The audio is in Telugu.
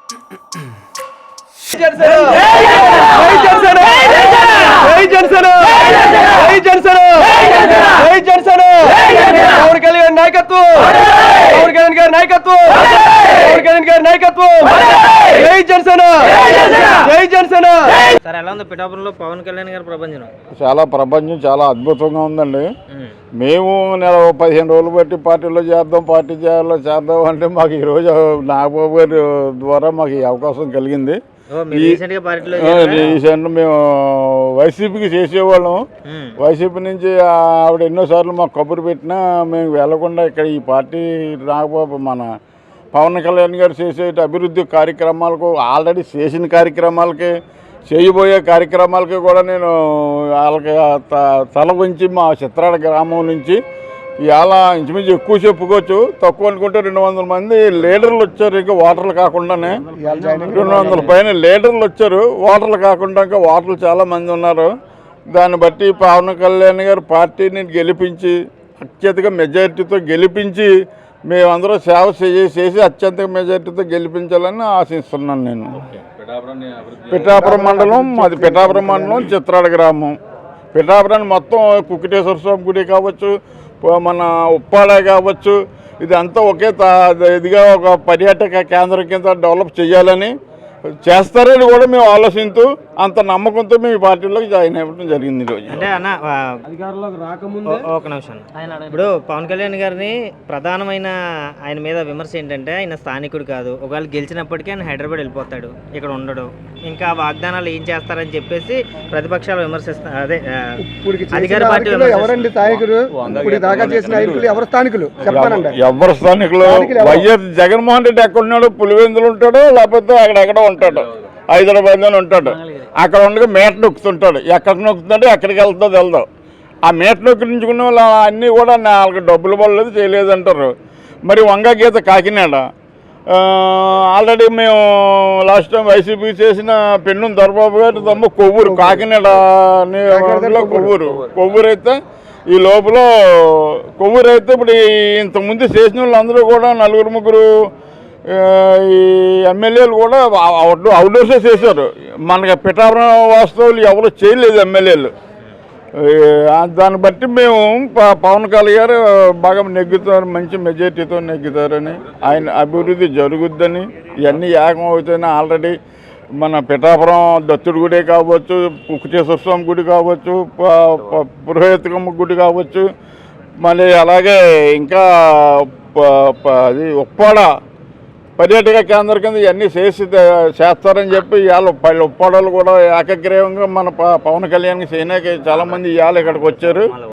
పవన్ కళ్యాణ్ నాయకత్వం, పవన్ కళ్యాణ్ గారి నాయకత్వం, పవన్ కళ్యాణ్ గారి నాయకత్వం. జై జనసేన, జై జనసేన. సార్ ఎలా ఉంది పిఠాపురంలో పవన్ కళ్యాణ్ గారి ప్రపంచం? చాలా ప్రపంచం చాలా అద్భుతంగా ఉందండి. మేము 15 రోజులు బట్టి పార్టీలో చేద్దాం అంటే మాకు ఈరోజు నాగబాబు గారి ద్వారా మాకు ఈ అవకాశం కలిగింది. రీసెంట్ మేము వైసీపీకి చేసేవాళ్ళం. వైసీపీ నుంచి ఆవిడ ఎన్నోసార్లు మాకు కబురు పెట్టినా మేము వెళ్లకుండా ఇక్కడ ఈ పార్టీ నాగబాబు మన పవన్ కళ్యాణ్ గారు చేసే అభివృద్ధి కార్యక్రమాలకు, ఆల్రెడీ చేసిన కార్యక్రమాలకి, చేయబోయే కార్యక్రమాలకి కూడా నేను వాళ్ళకి తల వంచి మా చిత్రాడ గ్రామం నుంచి ఇవాళ ఇంచుమించు ఎక్కువ చెప్పుకోవచ్చు, తక్కువ అనుకుంటే 200 మంది లీడర్లు వచ్చారు. ఇంకా ఓటర్లు కాకుండానే 200 పైన లీడర్లు వచ్చారు. ఓటర్లు కాకుండా ఇంకా ఓటర్లు చాలామంది ఉన్నారు. దాన్ని బట్టి పవన్ కళ్యాణ్ గారు పార్టీని గెలిపించి అత్యధిక మెజారిటీతో గెలిపించి మేమందరూ సేవ చేసి అత్యధిక మెజారిటీతో గెలిపించాలని ఆశిస్తున్నాను. నేను పిఠాపురం మండలం, అది పిఠాపురం మండలం చిత్రాడ గ్రామం. పిఠాపురాన్ని మొత్తం కుక్కటేశ్వర స్వామి గుడి కావచ్చు, మన ఉప్పాడ కావచ్చు, ఇదంతా ఒకే ఇదిగా ఒక పర్యాటక కేంద్రం కింద డెవలప్ చేయాలని చేస్తారని కూడా మేము ఆలోచిస్తూ అంత నమ్మకంతో మేము ఈ పార్టీలోకి జాయిన్ అవ్వడం జరిగింది ఈరోజు. అంటే అన్న అధికారంలోకి రాకముందు ఒక నిమిషం, ఇప్పుడు పవన్ కళ్యాణ్ గారిని ప్రధానమైన ఆయన మీద విమర్శ ఏంటంటే ఆయన స్థానికుడు కాదు, ఒకవేళ గెలిచినప్పటికీ ఆయన హైదరాబాద్ వెళ్ళిపోతాడు, ఇక్కడ ఉండడు, ఇంకా వాగ్దానాలు ఏం చేస్తారని చెప్పేసి ప్రతిపక్షాలు విమర్శిస్తారు. అదే అధికార పార్టీ ఎవరండి స్థానికులు? ఇప్పుడు దాకా చేసిన నాయకులు ఎవరు స్థానికులు చెప్పానండి? ఎవరు స్థానికులు? వైఎస్ జగన్మోహన్ రెడ్డి ఎక్కడున్నాడు? పులివెందులు ఉంటాడు, లేకపోతే అక్కడెక్కడ ఉంటాడు, హైదరాబాద్లోనే ఉంటాడు. అక్కడ ఉండగా మేట నొక్కుతుంటాడు. ఎక్కడ నొక్కుతుంటాడు, ఎక్కడికి వెళ్తావు. ఆ మేట నొక్కించుకున్న వాళ్ళు అన్నీ కూడా వాళ్ళకి డబ్బులు పడలేదు, చేయలేదు అంటారు. మరి వంగ గీత కాకినాడ ఆల్రెడీ మేము లాస్ట్ టైం వైసీపీ చేసిన పెన్ను దొరబాబు గారి తమ్మ కొవ్వూరు, కాకినాడ కొవ్వూరు అయితే ఈ లోపల కొవ్వూరు అయితే ఇప్పుడు ఇంతకుముందు చేసిన వాళ్ళందరూ కూడా 4-3 ఈ ఎమ్మెల్యేలు కూడా అవుట్డోర్సే చేశారు. మనకి పిఠాపురం వాస్తవులు ఎవరు చేయలేదు ఎమ్మెల్యేలు. దాన్ని బట్టి మేము పవన్ కళ్యాణ్ గారు బాగా నెగ్గుతారు, మంచి మెజార్టీతో నెగ్గుతారని, ఆయన అభివృద్ధి జరుగుద్దని, ఇవన్నీ ఏకం అవుతాయని ఆల్రెడీ మన పిఠాపురం దత్తుడి గుడి కావచ్చు, కుక్కటేశ్వర స్వామి గుడి కావచ్చు, పురోహితకమ్మ గుడి కావచ్చు, మళ్ళీ అలాగే ఇంకా అది ఉప్పాడ పర్యాటక కేంద్రం కింద ఇవన్నీ చేస్తారని చెప్పి ఇవాళ ఉప్పాడలు కూడా ఏకగ్రీవంగా మన పవన్ కళ్యాణ్కి చేయడానికి చాలామంది ఇవాళ ఇక్కడికి వచ్చారు.